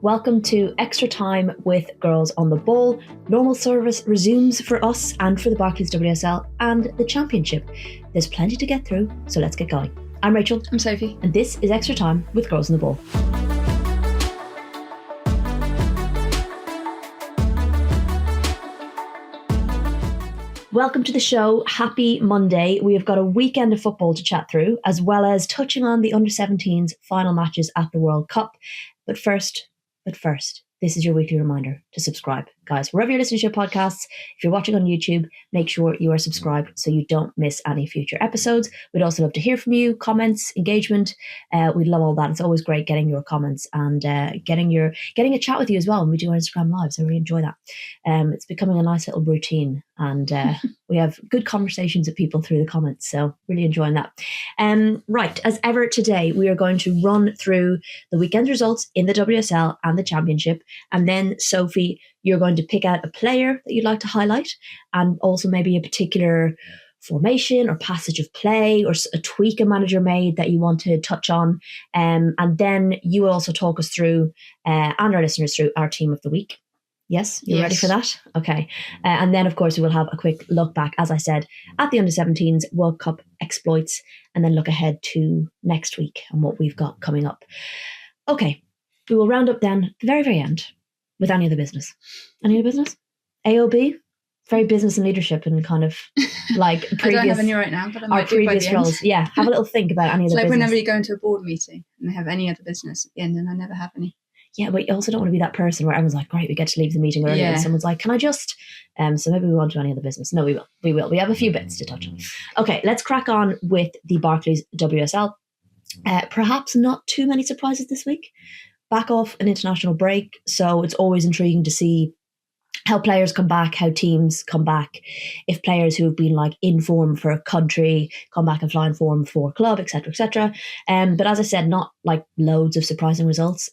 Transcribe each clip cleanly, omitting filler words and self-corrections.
Welcome to Extra Time with Girls on the Ball. Normal service resumes for us and for the Barclays WSL and the Championship. There's plenty to get through, so let's get going. I'm Rachel. I'm Sophie. And this is Extra Time with Girls on the Ball. Welcome to the show. Happy Monday. We have got a weekend of football to chat through, as well as touching on the under-17s final matches at the World Cup. But first, this is your weekly reminder to subscribe. Guys, wherever you're listening to your podcasts, if you're watching on YouTube, make sure you are subscribed so you don't miss any future episodes. We'd also love to hear from you, comments, engagement. We'd love all that. It's always great getting your comments and getting a chat with you as well when we do our Instagram lives. I really enjoy that. It's becoming a nice little routine, and we have good conversations with people through the comments, so really enjoying that. Right, as ever today, we are going to run through the weekend's results in the WSL and the Championship, and then Sophie, you're going to pick out a player that you'd like to highlight, and also maybe a particular formation or passage of play or a tweak a manager made that you want to touch on. And then you will also talk us through, and our listeners through, our team of the week. Yes, you're ready for that? Okay. And then, of course, we will have a quick look back, as I said, at the under-17s World Cup exploits, and then look ahead to next week and what we've got coming up. Okay, we will round up then the very, very end with any other business. Any other business? AOB? Very business and leadership and kind of like previous... I don't have any right now, but I might do by the end. Roles. Yeah, have a little think about any other like business. Whenever you go into a board meeting and they have any other business at the end, and I never have any. Yeah, but you also don't want to be that person where everyone's like, great, we get to leave the meeting early. And someone's like, can I just... so maybe we won't do any other business. No, we will. We have a few bits to touch on. Okay, let's crack on with the Barclays WSL. Perhaps not too many surprises this week. Back off an international break, so it's always intriguing to see how players come back, how teams come back, if players who have been like in form for a country come back and fly in form for a club, etc., etc. But as I said, not like loads of surprising results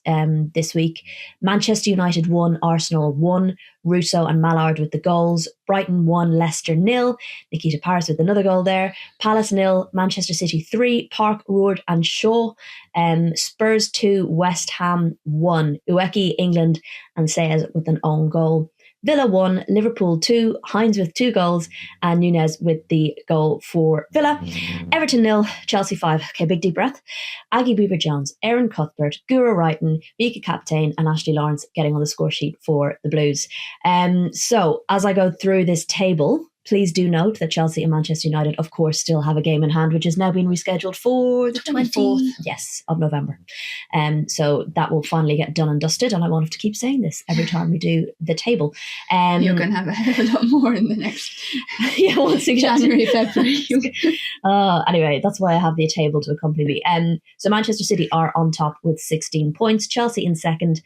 this week. Manchester United won, Arsenal won, Russo and Mallard with the goals. Brighton 1, Leicester 0. Nikita Paris with another goal there. Palace 0, Manchester City 3, Park, Roord and Shaw. Spurs 2, West Ham 1. Ueki, England and Saez with an own goal. Villa 1, Liverpool 2, Hines with 2 goals, and Nunez with the goal for Villa. Everton 0, Chelsea 5. Okay, big deep breath. Aggie Beaver-Jones, Erin Cuthbert, Guro Wrighton, Vika Captain, and Ashley Lawrence getting on the score sheet for the Blues. So as I go through this table, please do note that Chelsea and Manchester United, of course, still have a game in hand, which has now been rescheduled for the 24th of November. So that will finally get done and dusted. And I won't have to keep saying this every time we do the table. You're going to have a hell of a lot more in the next once again. January, February. Anyway, that's why I have the table to accompany me. So Manchester City are on top with 16 points. Chelsea in second.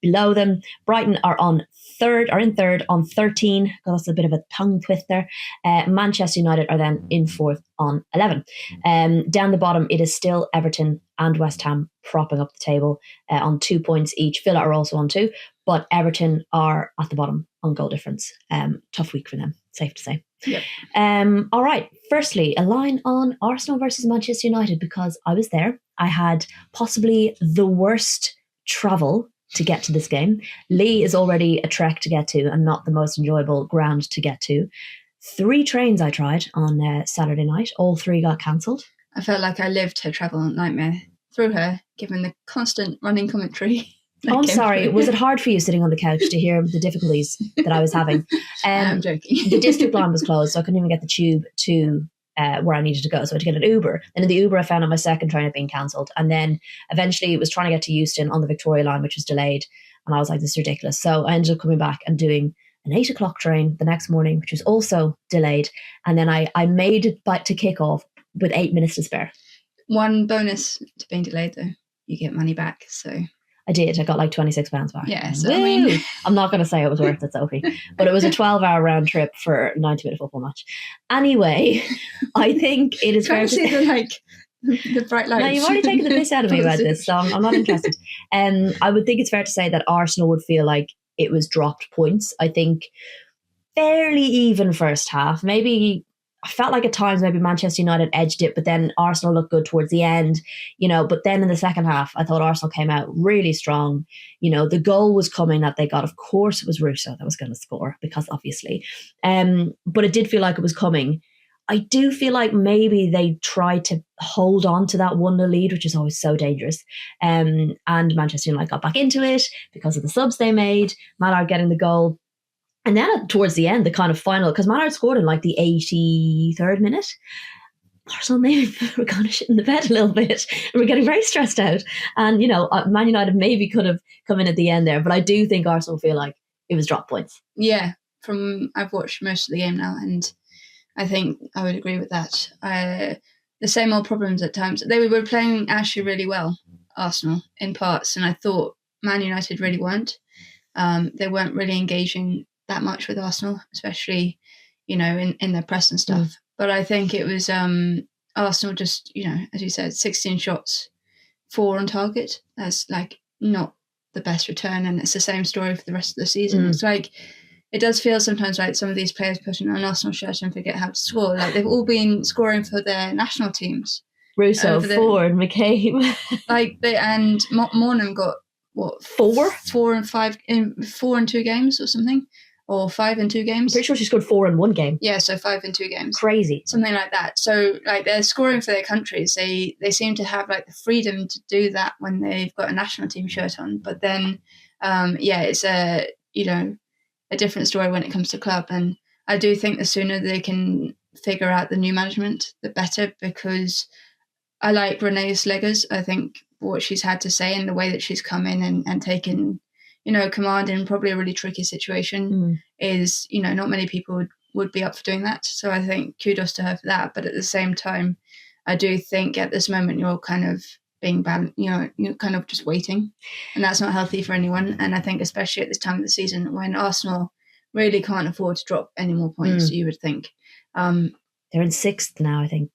Below them, Brighton are in third on 13. God, that's a bit of a tongue twister. Manchester United are then in fourth on 11. Down the bottom, it is still Everton and West Ham propping up the table on 2 points each. Villa are also on 2, but Everton are at the bottom on goal difference. Tough week for them, safe to say. Yep. All right. Firstly, a line on Arsenal versus Manchester United, because I was there. I had possibly the worst travel to get to this game. Lee is already a trek to get to and not the most enjoyable ground to get to. 3 trains I tried on Saturday night. All 3 got cancelled. I felt like I lived her travel nightmare through her, given the constant running commentary. Oh, I'm sorry. Was it hard for you sitting on the couch to hear the difficulties that I was having? I'm joking. The district line was closed, so I couldn't even get the tube to where I needed to go. So I had to get an Uber. And in the Uber, I found out my second train had been cancelled. And then eventually it was trying to get to Euston on the Victoria line, which was delayed. And I was like, this is ridiculous. So I ended up coming back and doing an 8 o'clock train the next morning, which was also delayed. And then I made it back to kick off with 8 minutes to spare. One bonus to being delayed, though, you get money back. So I did. I got like £26 back. Yeah, so I mean, I'm not going to say it was worth it, Sophie, but it was a 12-hour round trip for a 90-minute football match. Anyway, I think it is fair to say the bright lights. No, you've already taken the piss out of me about this, so I'm not interested. I would think it's fair to say that Arsenal would feel like it was dropped points. I think fairly even first half, maybe I felt like at times maybe Manchester United edged it, but then Arsenal looked good towards the end, but then in the second half, I thought Arsenal came out really strong. The goal was coming that they got. Of course, it was Russo that was going to score because obviously, but it did feel like it was coming. I do feel like maybe they tried to hold on to that 1-0 lead, which is always so dangerous. And Manchester United got back into it because of the subs they made, Mallard getting the goal. And then towards the end, the kind of final, because Mallard scored in like the 83rd minute. Arsenal maybe were kind of shitting the bed a little bit. And we're getting very stressed out. And, Man United maybe could have come in at the end there. But I do think Arsenal feel like it was drop points. Yeah, I've watched most of the game now, and I think I would agree with that. The same old problems at times. They were playing actually really well, Arsenal, in parts. And I thought Man United really weren't. They weren't really engaging that much with Arsenal, especially, in their press and stuff. But I think it was Arsenal just, as you said, 16 shots, 4 on target. That's like not the best return, and it's the same story for the rest of the season. It's like, it does feel sometimes like some of these players put on an Arsenal shirt and forget how to score. Like they've all been scoring for their national teams. Russo, Ford, McCabe. And Mornham got what, 4 and 5 in 4 and 2 games or something, or 5 in 2 games. I'm pretty sure she scored 4 in 1 game. Yeah, so 5 in 2 games. Crazy. Something like that. So like they're scoring for their countries. They seem to have like the freedom to do that when they've got a national team shirt on. But then, it's a different story when it comes to club. And I do think the sooner they can figure out the new management, the better, because I like Renee Slegers. I think what she's had to say and the way that she's come in and taken, command in probably a really tricky situation is, not many people would be up for doing that. So I think kudos to her for that. But at the same time, I do think at this moment you're kind of being balanced, you're kind of just waiting, and that's not healthy for anyone. And I think especially at this time of the season when Arsenal really can't afford to drop any more points, you would think. They're in 6th now, I think.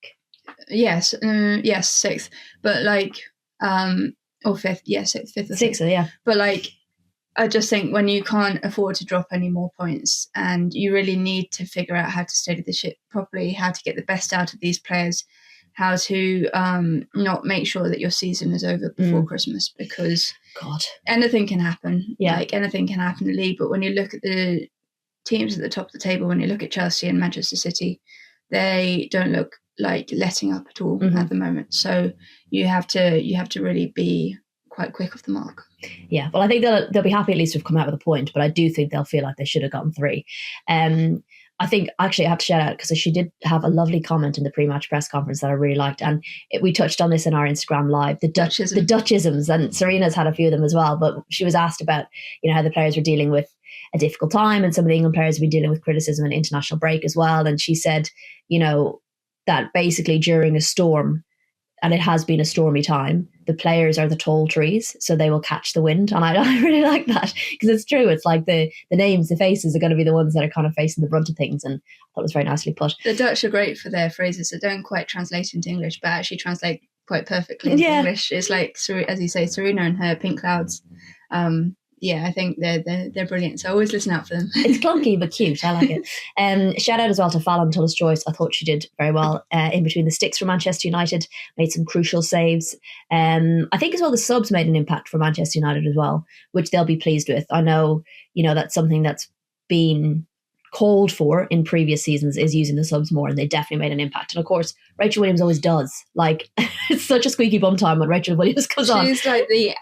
Yes, 6th. But or 5th, 5th or 6th, yeah. But I just think when you can't afford to drop any more points and you really need to figure out how to steady the ship properly, how to get the best out of these players, how to not make sure that your season is over before Christmas, because anything can happen. Yeah. Anything can happen in the league. But when you look at the teams at the top of the table, when you look at Chelsea and Manchester City, they don't look like letting up at all at the moment. So you have to really be quite quick off the mark. Yeah, well, I think they'll be happy at least to have come out with a point, but I do think they'll feel like they should have gotten 3. I think actually I have to shout out because she did have a lovely comment in the pre-match press conference that I really liked, and we touched on this in our Instagram live, the Dutchisms, and Serena's had a few of them as well. But she was asked about how the players were dealing with a difficult time, and some of the England players have been dealing with criticism and international break as well. And she said, that basically during a storm, and it has been a stormy time, the players are the tall trees, so they will catch the wind. And I really like that, because it's true. It's like the names, the faces are going to be the ones that are kind of facing the brunt of things. And I thought it was very nicely put. The Dutch are great for their phrases that don't quite translate into English, but actually translate quite perfectly into English. It's like, as you say, Serena and her pink clouds. I think they're brilliant. So I always listen out for them. It's clunky but cute. I like it. Shout out as well to Fallon Tullis-Joyce. I thought she did very well in between the sticks for Manchester United. Made some crucial saves. I think as well the subs made an impact for Manchester United as well, which they'll be pleased with. I know, that's something that's been called for in previous seasons, is using the subs more, and they definitely made an impact. And of course, Rachel Williams always does. It's such a squeaky bum time when Rachel Williams comes on. She's like the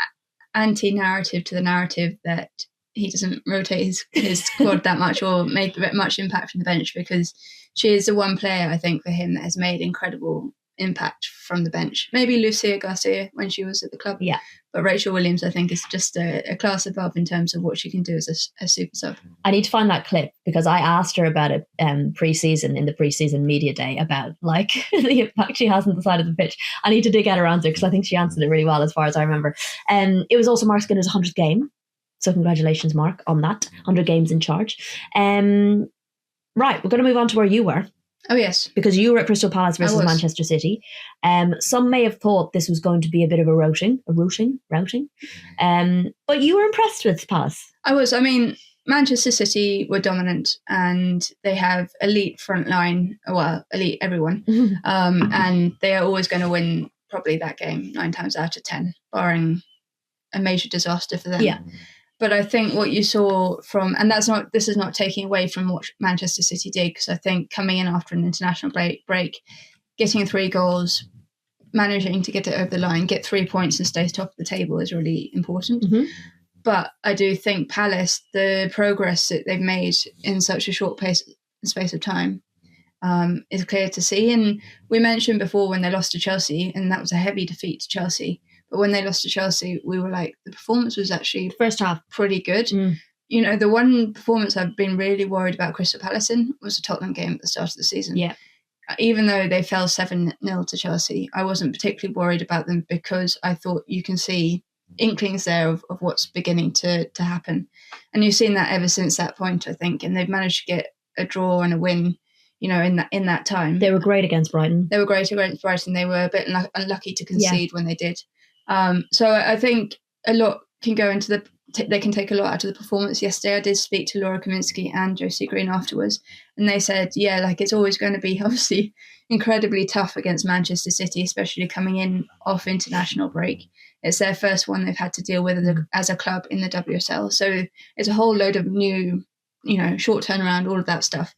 anti-narrative to the narrative that he doesn't rotate his squad that much or make much impact from the bench, because she is the one player, I think, for him that has made incredible impact from the bench. Maybe Lucia Garcia when she was at the club. Yeah. But Rachel Williams, I think, is just a class above in terms of what she can do as a super sub. I need to find that clip, because I asked her about it pre-season, in the pre-season media day, about the impact she has on the side of the pitch. I need to dig at her answer, because I think she answered it really well as far as I remember. It was also Mark Skinner's 100th game. So congratulations, Mark, on that. 100 games in charge. Right, we're going to move on to where you were. Oh, yes. Because you were at Crystal Palace versus Manchester City. Some may have thought this was going to be a bit of a routing. But you were impressed with Palace. I was. I mean, Manchester City were dominant, and they have elite front line, well, elite everyone, and they are always going to win probably that game 9 times out of 10, barring a major disaster for them. Yeah. But I think what you saw from, and this is not taking away from what Manchester City did, because I think coming in after an international break, getting 3 goals, managing to get it over the line, get 3 points and stay top of the table is really important. But I do think Palace, the progress that they've made in such a short space of time is clear to see. And we mentioned before when they lost to Chelsea, and that was a heavy defeat to Chelsea. But when they lost to Chelsea, we were like, the performance was actually first half pretty good. You know, the one performance I've been really worried about Crystal Palace in was the Tottenham game at the start of the season. Yeah. Even though they fell 7-0 to Chelsea, I wasn't particularly worried about them, because I thought you can see inklings there of what's beginning to happen. And you've seen that ever since that point, I think. And they've managed to get a draw and a win, you know, in that time. They were great against Brighton. They were great against Brighton. They were a bit unlucky to concede when they did. So I think a lot can go into they can take a lot out of the performance yesterday. I did speak to Laura Kaminsky and Josie Green afterwards, and they said, yeah, like it's always going to be obviously incredibly tough against Manchester City, especially coming in off international break. It's their first one they've had to deal with as a club in the WSL. So it's a whole load of new, you know, short turnaround, all of that stuff.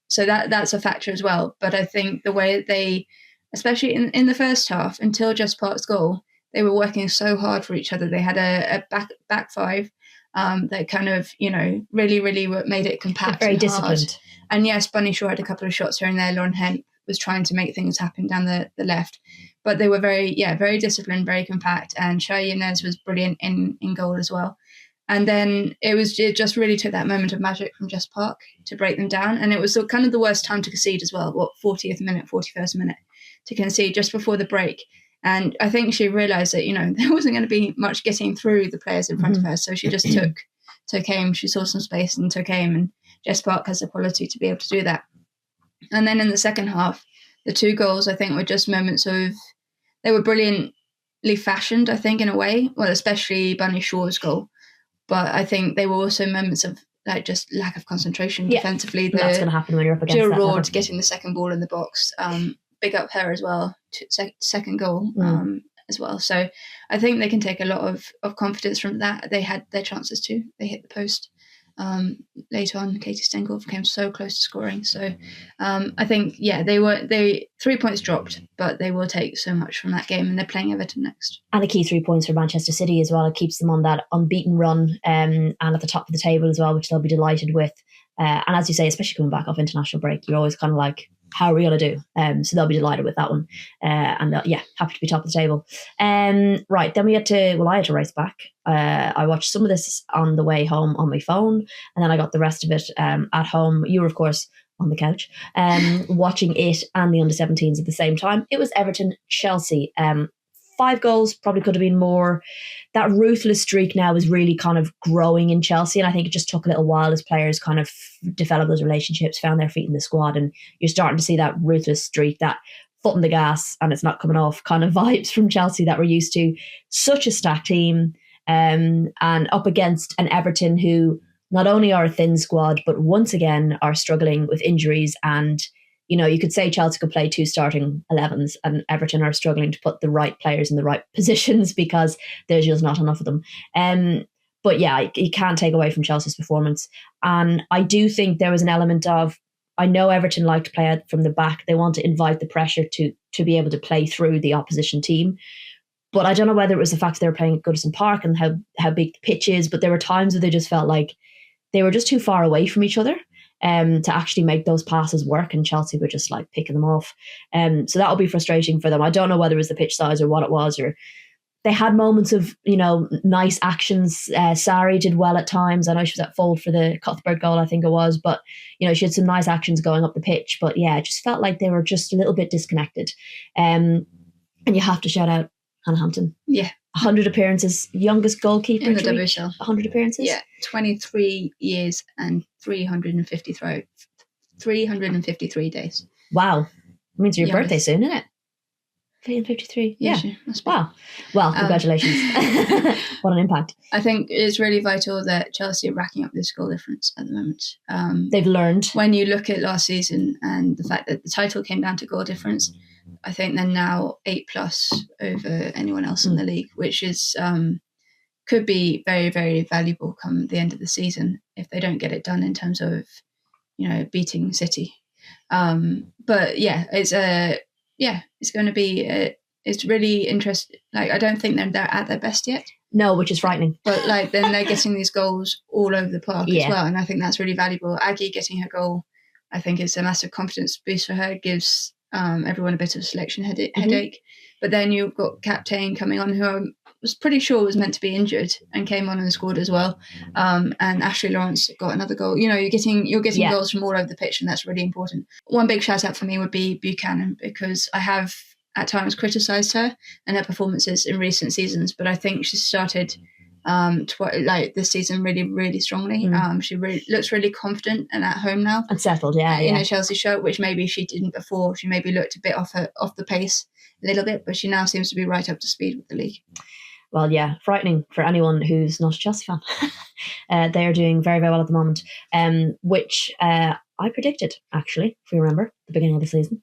So that's a factor as well. But I think the way that they, especially in the first half, until Just Park's goal, they were working so hard for each other. They had a back five that kind of, you know, really made it compact. Very and disciplined. Hard. And yes, Bunny Shaw had a couple of shots here and there. Lauren Hemp was trying to make things happen down the left. But they were very disciplined, very compact. And Shai Yanez was brilliant in goal as well. And then it just really took that moment of magic from Just Park to break them down. And it was kind of the worst time to concede as well. 40th minute, 41st minute to concede just before the break. And I think she realised that, you know, there wasn't going to be much getting through the players in front of her. So she just took aim. She saw some space and took aim. And Jess Park has the quality to be able to do that. And then in the second half, the 2 goals, I think, were just moments of, they were brilliantly fashioned, I think, in a way. Well, especially Bunny Shaw's goal. But I think they were also moments of like just lack of concentration defensively. That's going to happen when you're up against Jill that Roord level. getting the second ball in the box. Big up her as well, second goal as well. So I think they can take a lot of confidence from that. They had their chances too. They hit the post. Later on, Katie Stengel came so close to scoring. So I think, they 3 points dropped, but they will take so much from that game, and they're playing Everton next. And a key 3 points for Manchester City as well. It keeps them on that unbeaten run and at the top of the table as well, which they'll be delighted with. And as you say, especially coming back off international break, you're always kind of like, how are we going to do? So they'll be delighted with that one. And happy to be top of the table. Right, then I had to race back. I watched some of this on the way home on my phone, and then I got the rest of it at home. You were, of course, on the couch, watching it and the under-17s at the same time. It was Everton-Chelsea. 5 goals, probably could have been more. That ruthless streak now is really kind of growing in Chelsea, and I think it just took a little while as players kind of developed those relationships, found their feet in the squad, and you're starting to see that ruthless streak, that foot in the gas and it's not coming off kind of vibes from Chelsea that we're used to. Such a stacked team, and up against an Everton who not only are a thin squad, but once again are struggling with injuries. And you know, you could say Chelsea could play 2 starting 11s, and Everton are struggling to put the right players in the right positions because there's just not enough of them. But yeah, you can't take away from Chelsea's performance. And I do think there was an element of, I know Everton like to play out from the back. They want to invite the pressure to be able to play through the opposition team. But I don't know whether it was the fact that they were playing at Goodison Park and how big the pitch is, but there were times where they just felt like they were just too far away from each other to actually make those passes work, and Chelsea were just like picking them off. So that'll be frustrating for them. I don't know whether it was the pitch size or what it was, or they had moments of, you know, nice actions. Sarri did well at times. I know she was at fault for the Cuthbert goal, I think it was, but you know, she had some nice actions going up the pitch. But yeah, it just felt like they were just a little bit disconnected. And you have to shout out Hannah Hampton. Yeah. 100 appearances, youngest goalkeeper in the WSL. 100 appearances. Yeah, 23 years and 353 days. Wow, it means your birthday soon, isn't it? 1,053. Yeah, Yeah. she must be. Wow. Well, congratulations. What an impact. I think it's really vital that Chelsea are racking up this goal difference at the moment. They've learned. When you look at last season and the fact that the title came down to goal difference, I think they're now 8+ over anyone else in the league, which is could be very, very valuable come the end of the season if they don't get it done in terms of, beating City. But yeah, it's going to be it's really interesting. Like, I don't think they're at their best yet. No, which is frightening. But like, then they're getting these goals all over the park as well, and I think that's really valuable. Aggie getting her goal, I think, is a massive confidence boost for her. It gives everyone a bit of a selection headache. But then you've got Captain coming on, who I was pretty sure was meant to be injured and came on and scored as well. And Ashley Lawrence got another goal. You're getting goals from all over the pitch, and that's really important. One big shout out for me would be Buchanan, because I have at times criticised her and her performances in recent seasons, but I think she started this season really, really strongly. She looks really confident and at home now and settled. In a Chelsea shirt, which maybe she didn't before. She maybe looked a bit off the pace a little bit, but she now seems to be right up to speed with the league. Well, yeah, frightening for anyone who's not a Chelsea fan. They are doing very, very well at the moment, which I predicted, actually, if we remember, at the beginning of the season.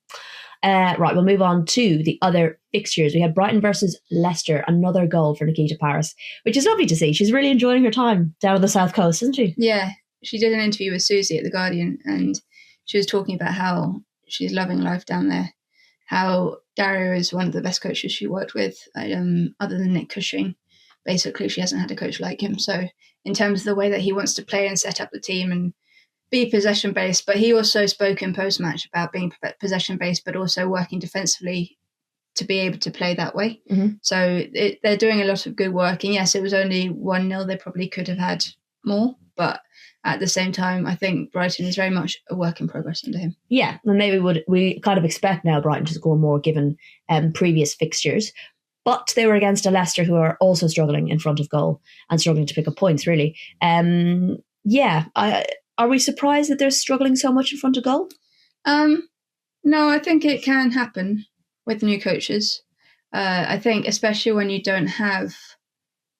Right, we'll move on to the other fixtures. We had Brighton versus Leicester, another goal for Nikita Parris, which is lovely to see. She's really enjoying her time down on the south coast, isn't she? Yeah, she did an interview with Susie at The Guardian, and she was talking about how she's loving life down there, how Dario is one of the best coaches she worked with, other than Nick Cushing. Basically, she hasn't had a coach like him. So in terms of the way that he wants to play and set up the team and be possession-based, but he also spoke in post-match about being possession-based, but also working defensively to be able to play that way. So they're doing a lot of good work. And yes, it was only 1-0. They probably could have had more, but at the same time, I think Brighton is very much a work in progress under him. Yeah, and maybe we kind of expect now Brighton to score more given previous fixtures. But they were against a Leicester who are also struggling in front of goal and struggling to pick up points, really. Are we surprised that they're struggling so much in front of goal? No, I think it can happen with new coaches. I think especially when you don't have,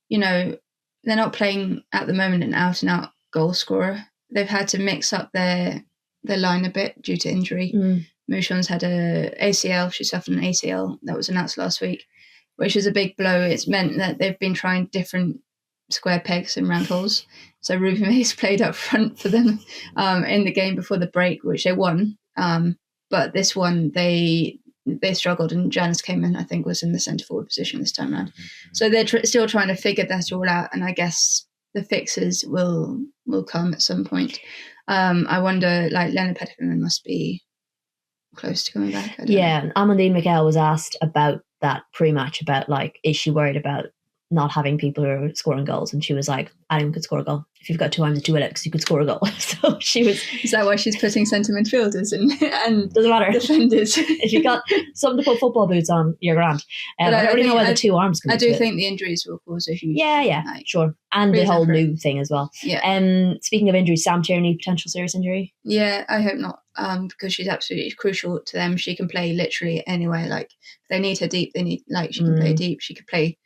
they're not playing at the moment an out-and-out goal scorer. They've had to mix up their line a bit due to injury. Mouchon's had a ACL. She suffered an ACL that was announced last week, which is a big blow. It's meant that they've been trying different square pegs and round holes. So Ruby Mays played up front for them in the game before the break, which they won. But this one, they struggled, and Janice came in, I think, was in the centre forward position this time around. So they're still trying to figure that all out, and I guess the fixes will come at some point. I wonder, like, Leonard Pettigrew must be close to coming back. Yeah, Amandine McGill was asked about that pre-match, about, like, is she worried about not having people who are scoring goals, and she was like, anyone could score a goal. If you've got two arms and two legs, you could score a goal. So she was... Is that why she's putting centre midfielders and doesn't matter. Defenders? If you've got something to put football boots on, you're grand. I don't really know why the two arms come I do think the injuries will cause a huge... Yeah, sure. And the whole new thing as well. Yeah. Speaking of injuries, Sam Tierney, potential serious injury? Yeah, I hope not, because she's absolutely crucial to them. She can play literally anywhere. Like, if they need her deep, she can play deep. She could play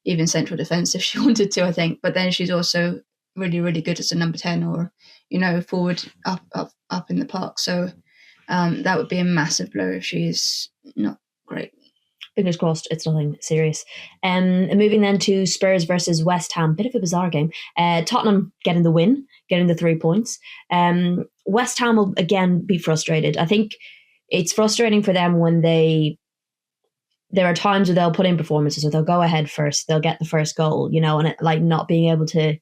even central defence if she wanted to, I think. But then she's also really, really good as a number 10 or, forward up in the park. So that would be a massive blow if she's not great. Fingers crossed it's nothing serious. And moving then to Spurs versus West Ham. Bit of a bizarre game. Tottenham getting the win, getting the 3 points. West Ham will again be frustrated. I think it's frustrating for them when there are times where they'll put in performances, or they'll go ahead first, they'll get the first goal, and it, like, not being able to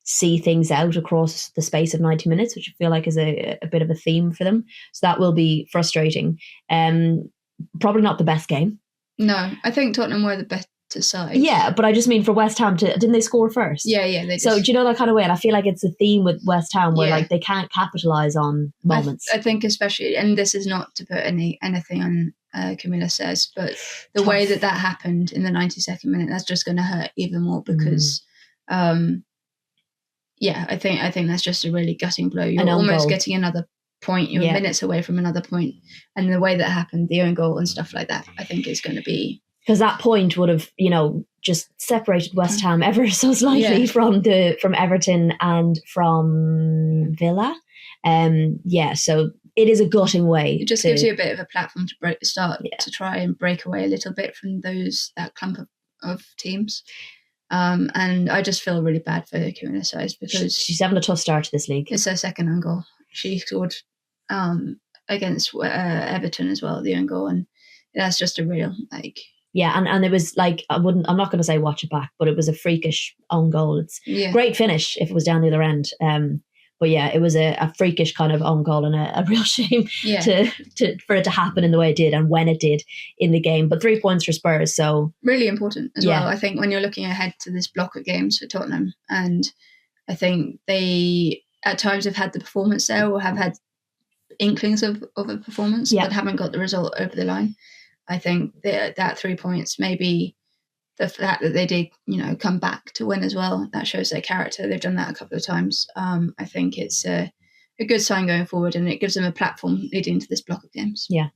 see things out across the space of 90 minutes, which I feel like is a bit of a theme for them. So that will be frustrating. Probably not the best game. No, I think Tottenham were the better side. Yeah, but I just mean for West Ham didn't they score first? Yeah, they did. So do you know that kind of way? And I feel like it's a theme with West Ham where like they can't capitalise on moments. I think especially, and this is not to put anything on Camilla says, but the way that happened in the 92nd minute, that's just going to hurt even more because I think that's just a really gutting blow. You're almost getting another point, you're minutes away from another point. And the way that happened, the own goal and stuff like that, I think is going to be... Because that point would have, just separated West Ham ever so slightly from Everton and from Villa. So it is a gutting way. It just gives you a bit of a platform to try and break away a little bit from that clump of teams. And I just feel really bad for Kieran Size because she's having a tough start to this league. It's her second own goal. She scored against Everton as well, the own goal, and that's just a real and it was I'm not going to say watch it back, but it was a freakish own goal. It's great finish if it was down the other end. But it was a freakish kind of own goal and a real shame for it to happen in the way it did and when it did in the game. But 3 points for Spurs, so really important as well. I think when you're looking ahead to this block of games for Tottenham, and I think they at times have had the performance there or have had inklings of a performance, but haven't got the result over the line. I think that 3 points, maybe the fact that they did, come back to win as well, that shows their character. They've done that a couple of times. I think it's a good sign going forward, and it gives them a platform leading into this block of games. Yeah.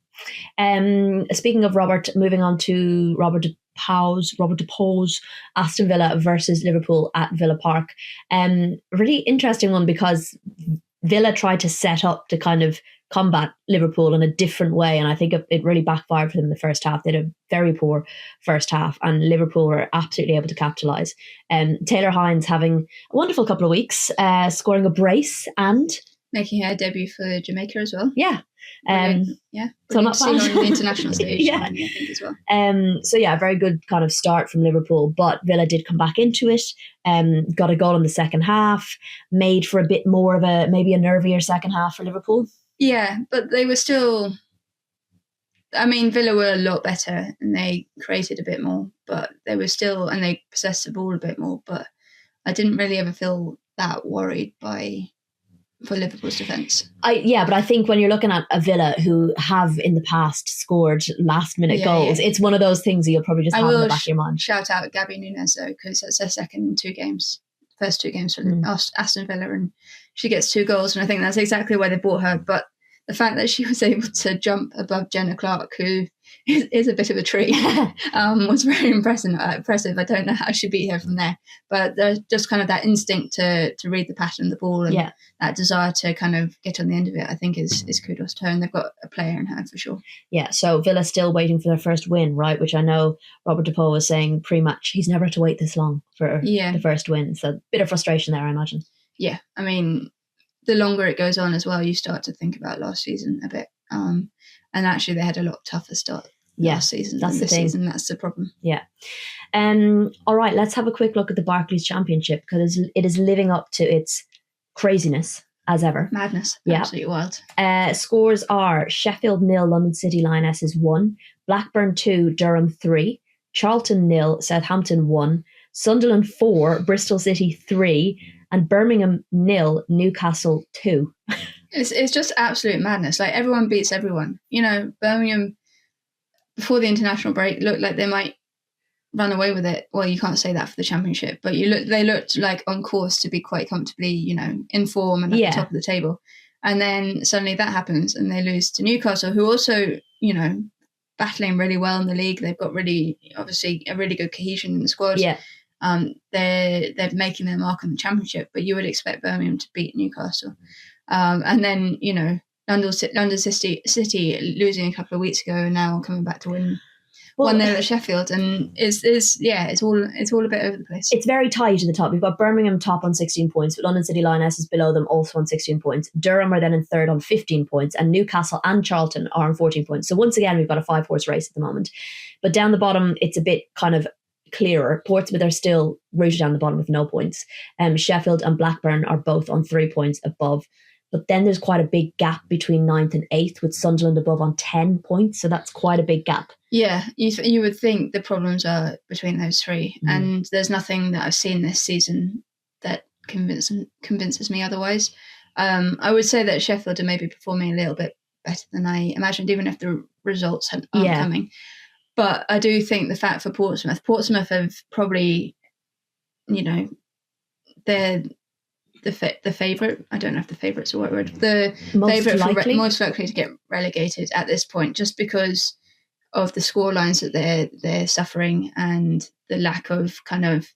Speaking of Robert, moving on to Robert DePauw's Aston Villa versus Liverpool at Villa Park. Really interesting one because Villa tried to set up to kind of combat Liverpool in a different way, and I think it really backfired for them in the first half. They had a very poor first half, and Liverpool were absolutely able to capitalise. Taylor Hines having a wonderful couple of weeks, scoring a brace and making her debut for Jamaica as well. So not seen on the international stage. I think as well. Very good kind of start from Liverpool, but Villa did come back into it. Got a goal in the second half, made for a bit more of maybe a nervier second half for Liverpool. Yeah, but they were still... I mean, Villa were a lot better and they created a bit more, but they were still... And they possessed the ball a bit more, but I didn't really ever feel that worried for Liverpool's defence. But I think when you're looking at a Villa who have in the past scored last-minute goals, it's one of those things that you'll probably just have in the back of your mind. Shout out Gabby Nunes, though, because it's her second in 2 games. First 2 games for Aston Villa, and she gets 2 goals, and I think that's exactly why they bought her. But the fact that she was able to jump above Jenna Clark, who is a bit of a tree, was very impressive. I don't know how she beat her from there, but there's just kind of that instinct to read the pattern of the ball and that desire to kind of get on the end of it, I think is kudos to her, and they've got a player in her for sure. Yeah, so Villa's still waiting for their first win, right? Which I know Robert DePauw was saying pre-match, he's never had to wait this long for the first win. So a bit of frustration there, I imagine. Yeah, I mean, the longer it goes on as well, you start to think about last season a bit. And actually they had a lot tougher start last season than this season. That's the problem. Yeah. All right, let's have a quick look at the Barclays Championship, because it is living up to its craziness as ever. Madness. Absolutely wild. Scores are Sheffield 0, London City Lionesses 1, Blackburn 2, Durham 3, Charlton 0, Southampton 1, Sunderland 4, Bristol City 3, and Birmingham 0, Newcastle 2. It's just absolute madness. Like, everyone beats everyone. Birmingham, before the international break, looked like they might run away with it. Well, you can't say that for the Championship, but they looked like on course to be quite comfortably, in form and at the top of the table. And then suddenly that happens and they lose to Newcastle, who also, battling really well in the league. They've got obviously a really good cohesion in the squad. Yeah. They're making their mark on the Championship, but you would expect Birmingham to beat Newcastle. And then, London City losing a couple of weeks ago and now coming back to win 1-0 at Sheffield, and it's all a bit over the place. It's very tight at the top. We've got Birmingham top on 16 points, but London City Lionesses below them also on 16 points. Durham are then in third on 15 points, and Newcastle and Charlton are on 14 points. So once again, we've got a 5-horse race at the moment. But down the bottom, it's a bit kind of clearer. Portsmouth are still rooted down the bottom with no points. Sheffield and Blackburn are both on 3 points above. But then there's quite a big gap between 9th and 8th, with Sunderland above on 10 points. So that's quite a big gap. Yeah, you would think the problems are between those 3. And there's nothing that I've seen this season that convinces me otherwise. I would say that Sheffield are maybe performing a little bit better than I imagined, even if the results aren't coming. But I do think the fact for Portsmouth have probably, the favourite. I don't know if the favourite's the right word. The Most favourite likely? most likely to get relegated at this point, just because of the score lines that they're suffering and the lack of kind of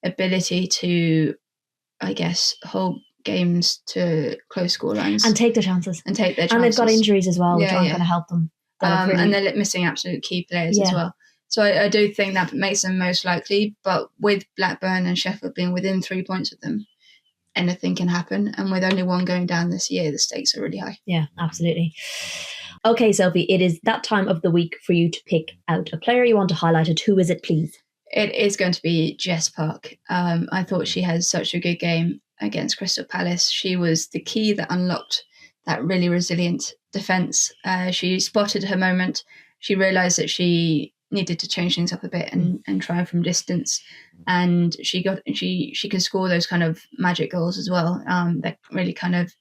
ability to, I guess, hold games to close score lines and take their chances. and they've got injuries as well, which aren't going to help them. And they're missing absolute key players as well. So I do think that makes them most likely. But with Blackburn and Sheffield being within 3 points of them, anything can happen. And with only one going down this year, the stakes are really high. Yeah, absolutely. Okay, Sophie, it is that time of the week for you to pick out a player you want to highlight. And who is it, please? It is going to be Jess Park. I thought she had such a good game against Crystal Palace. She was the key that unlocked that really resilient defence. She spotted her moment. She realised that she needed to change things up a bit and try from distance. And she could score those kind of magic goals as well. That really kind of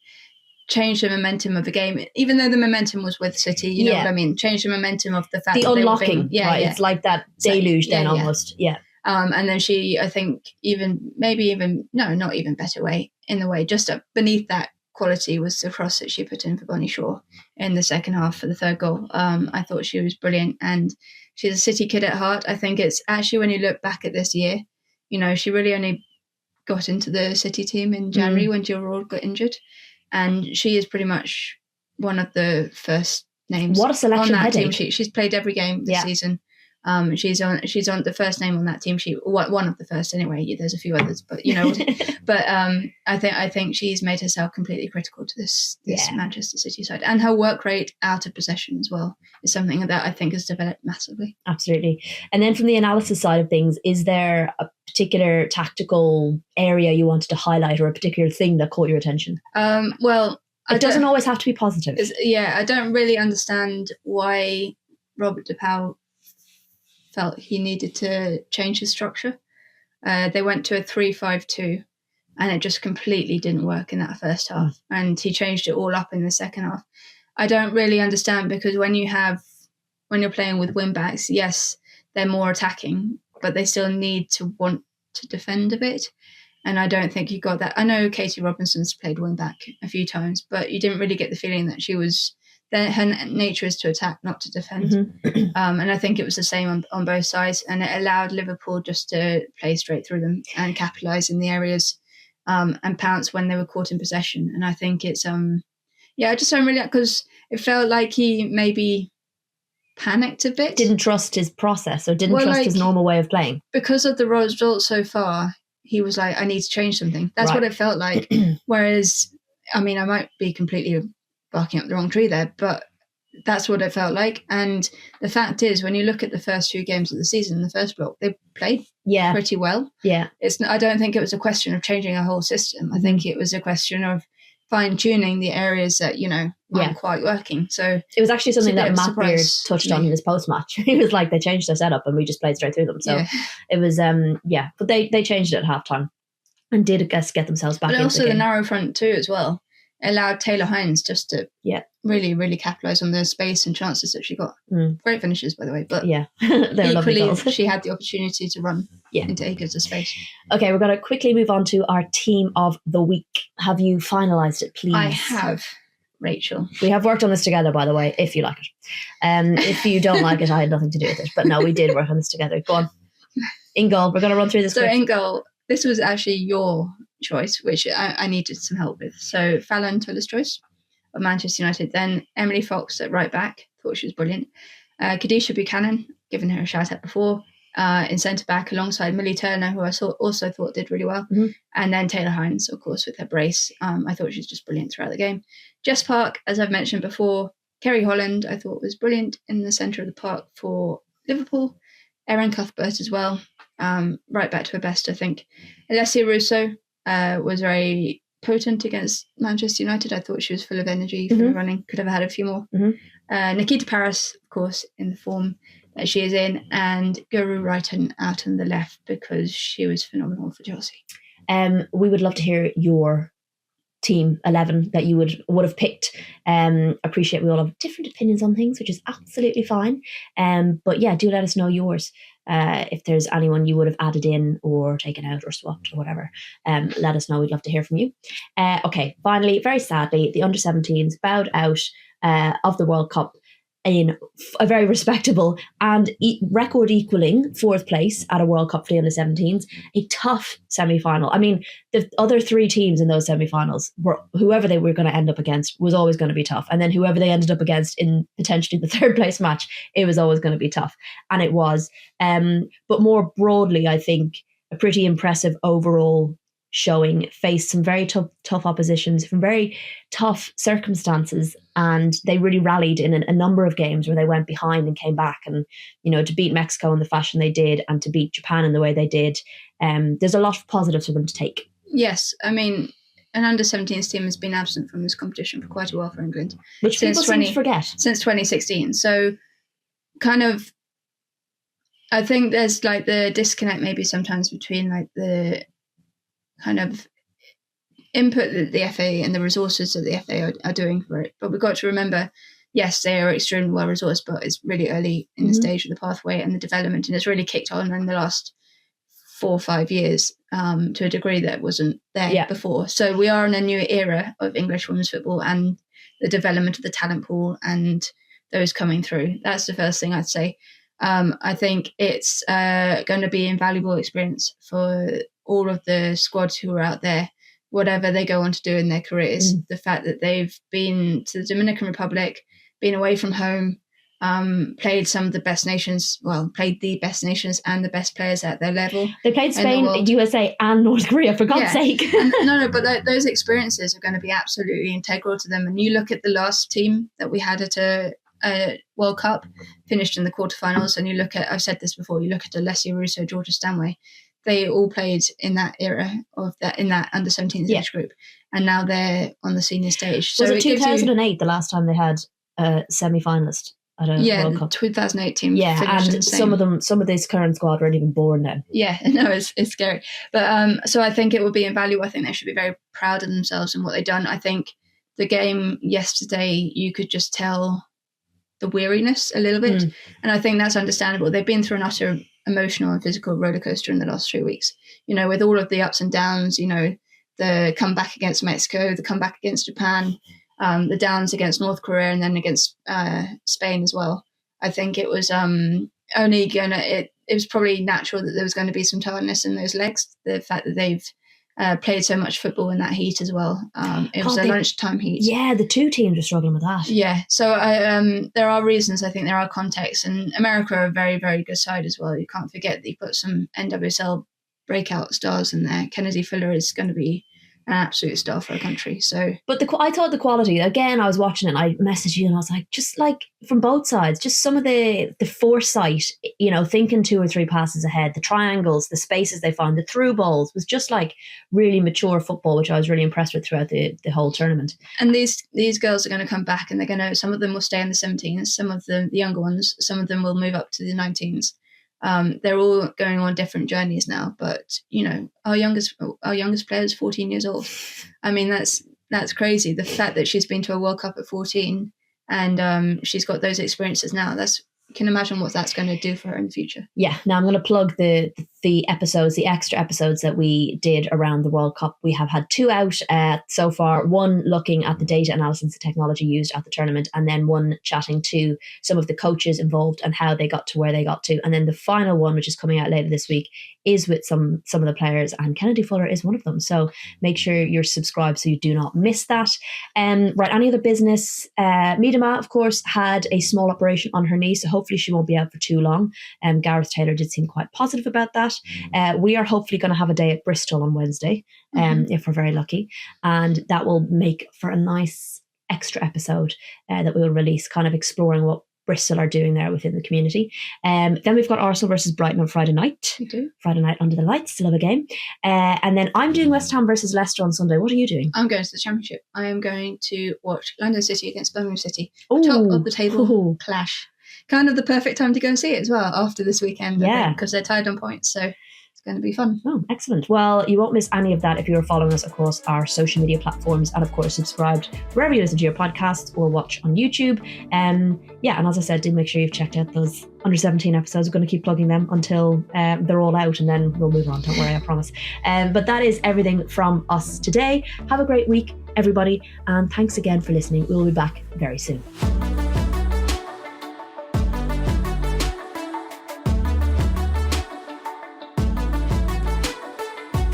changed the momentum of the game, even though the momentum was with City. You know what I mean? Changed the momentum of the fact the that unlocking. It's like that deluge then almost. Yeah. And then she, I think, not even better way, in the way, just beneath that quality was the cross that she put in for Bonnie Shaw in the second half for the third goal. I thought she was brilliant, and she's a City kid at heart. I think it's actually, when you look back at this year, she really only got into the City team in January when Jill Roord got injured, and she is pretty much one of the first names. What a selection on that headache. team sheet. She's played every game this season. She's on the first name on that team sheet. One of the first anyway. There's a few others, but but I think she's made herself completely critical to this Manchester City side, and her work rate out of possession as well is something that I think has developed massively. Absolutely. And then from the analysis side of things, is there a particular tactical area you wanted to highlight, or a particular thing that caught your attention? Well, it doesn't always have to be positive. I don't really understand why Robert DePaul felt he needed to change his structure. They went to a 3-5-2, and it just completely didn't work in that first half. And he changed it all up in the second half. I don't really understand, because when you're playing with wing backs, yes, they're more attacking, but they still need to want to defend a bit. And I don't think you got that. I know Katie Robinson's played wing back a few times, but you didn't really get the feeling that she was. Her nature is to attack, not to defend. And I think it was the same on both sides. And it allowed Liverpool just to play straight through them and capitalise in the areas and pounce when they were caught in possession. And I think it's, I just don't really, because it felt like he maybe panicked a bit. Didn't trust his process, or didn't trust his normal way of playing. Because of the results so far, he was like, I need to change something. That's what it felt like. Whereas, I mean, I might be completely barking up the wrong tree there, but that's what it felt like. And the fact is, when you look at the first few games of the season, the first block, they played pretty well. Yeah. I don't think it was a question of changing a whole system. I think it was a question of fine-tuning the areas that, aren't quite working. So it was actually something that Matt Beard touched on in his post-match. He was like, they changed their setup and we just played straight through them. So it was, but they changed it at halftime and did, I guess, get themselves back into the game. But also the narrow front too as well. Allowed Taylor Hines just to really, really capitalise on the space and chances that she got. Great finishes, by the way. But they're lovely goals. She had the opportunity to run into acres of space. Okay, we're going to quickly move on to our team of the week. Have you finalised it, please? I have, Rachel. We have worked on this together, by the way, if you like it. If you don't like it, I had nothing to do with it. But no, we did work on this together. Go on. In goal, we're going to run through this quick. In goal, this was actually your choice, which I needed some help with. So Fallon Tuller's choice of Manchester United. Then Emily Fox at right back, thought she was brilliant. Kadisha Buchanan, given her a shout out before, in centre back alongside Millie Turner, who I also thought did really well. And then Taylor Hines, of course, with her brace. I thought she was just brilliant throughout the game. Jess Park, as I've mentioned before. Kerry Holland, I thought was brilliant in the centre of the park for Liverpool. Erin Cuthbert as well. Right back to her best, I think. Alessia Russo was very potent against Manchester United. I thought she was full of energy, full of running. Could have had a few more. Nikita Paris, of course, in the form that she is in, and Guru Wrighton out on the left because she was phenomenal for Chelsea. We would love to hear your team 11 that you would have picked. Appreciate we all have different opinions on things, which is absolutely fine. But yeah, do let us know yours. If there's anyone you would have added in or taken out or swapped or whatever, let us know. We'd love to hear from you. Okay, finally, very sadly, the under-17s bowed out of the World Cup in a very respectable and record equaling 4th place at a World Cup for the under-17s. A tough semi-final. I mean, the other 3 teams in those semi-finals, whoever they were going to end up against was always going to be tough. And then whoever they ended up against in potentially the 3rd place match, it was always going to be tough. And it was. But more broadly, I think a pretty impressive overall showing, faced some very tough oppositions from very tough circumstances, and they really rallied in a number of games where they went behind and came back, and to beat Mexico in the fashion they did and to beat Japan in the way they did, there's a lot of positives for them to take. Yes, I mean, an under-17s team has been absent from this competition for quite a while for England, which people seem to forget, since 2016. So kind of I think there's like the disconnect maybe sometimes between like the kind of input that the FA and the resources that the FA are doing for it. But we've got to remember, yes, they are extremely well resourced, but it's really early in the stage of the pathway and the development, and it's really kicked on in the last 4 or 5 years to a degree that wasn't there before. So we are in a new era of English women's football and the development of the talent pool and those coming through. That's the first thing I'd say. I think it's going to be an invaluable experience for all of the squads who are out there, whatever they go on to do in their careers. The fact that they've been to the Dominican Republic, been away from home, played some of the best nations, played the best nations and the best players at their level. They played Spain, USA and North Korea, for God's sake. But those experiences are going to be absolutely integral to them. And you look at the last team that we had at a World Cup, finished in the quarterfinals, and you look at, I've said this before, you look at Alessia Russo, Georgia Stanway, they all played in that era of that, in that under-17s age group, and now they're on the senior stage. So was it 2008 the last time they had a semi-finalist at a World Cup? 2008 team. Yeah, and some of this current squad weren't even born then. Yeah, no, it's scary. But so I think it would be invaluable. I think they should be very proud of themselves and what they've done. I think the game yesterday, you could just tell the weariness a little bit, and I think that's understandable. They've been through an utter emotional and physical roller coaster in the last 3 weeks, with all of the ups and downs, the comeback against Mexico, the comeback against Japan, the downs against North Korea, and then against Spain as well. I think it was it was probably natural that there was going to be some tiredness in those legs. The fact that they've played so much football in that heat as well. It was a lunchtime heat. Yeah, the two teams are struggling with that. Yeah, so there are reasons. I think there are contexts, and America are a very, very good side as well. You can't forget that you've got some NWSL breakout stars in there. Kennedy Fuller is going to be an absolute star for a country. So, but I thought the quality, again, I was watching it and I messaged you and I was like, just like from both sides, just some of the foresight, thinking 2 or 3 passes ahead, the triangles, the spaces they found, the through balls, was just like really mature football, which I was really impressed with throughout the whole tournament. And these girls are going to come back, and they're going to, some of them will stay in the 17s, some of the younger ones, some of them will move up to the 19s. They're all going on different journeys now, but our youngest player is 14 years old. I mean, that's crazy. The fact that she's been to a World Cup at 14 and she's got those experiences now, you can imagine what that's going to do for her in the future. Yeah. Now I'm going to plug the episodes, the extra episodes that we did around the World Cup. We have had 2 out so far, one looking at the data analysis and technology used at the tournament, and then one chatting to some of the coaches involved and how they got to where they got to. And then the final one, which is coming out later this week, is with some of the players, and Kennedy Fuller is one of them. So make sure you're subscribed so you do not miss that. Right, any other business? Miedema, of course, had a small operation on her knee, so hopefully she won't be out for too long. Gareth Taylor did seem quite positive about that. We are hopefully going to have a day at Bristol on Wednesday, if we're very lucky, and that will make for a nice extra episode that we will release, kind of exploring what Bristol are doing there within the community. Then we've got Arsenal versus Brighton on Friday night. We do. Friday night under the lights, still have a game. And then I'm doing West Ham versus Leicester on Sunday. What are you doing? I'm going to the Championship. I am going to watch London City against Birmingham City. Top of the table clash. Kind of the perfect time to go and see it as well after this weekend. Yeah. Because they're tied on points. So it's going to be fun. Oh, excellent. Well, you won't miss any of that if you're following us across our social media platforms, and of course subscribed wherever you listen to your podcasts or watch on YouTube. And as I said, do make sure you've checked out those under 17 episodes. We're going to keep plugging them until they're all out, and then we'll move on. Don't worry, I promise. But that is everything from us today. Have a great week, everybody, and thanks again for listening. We'll be back very soon.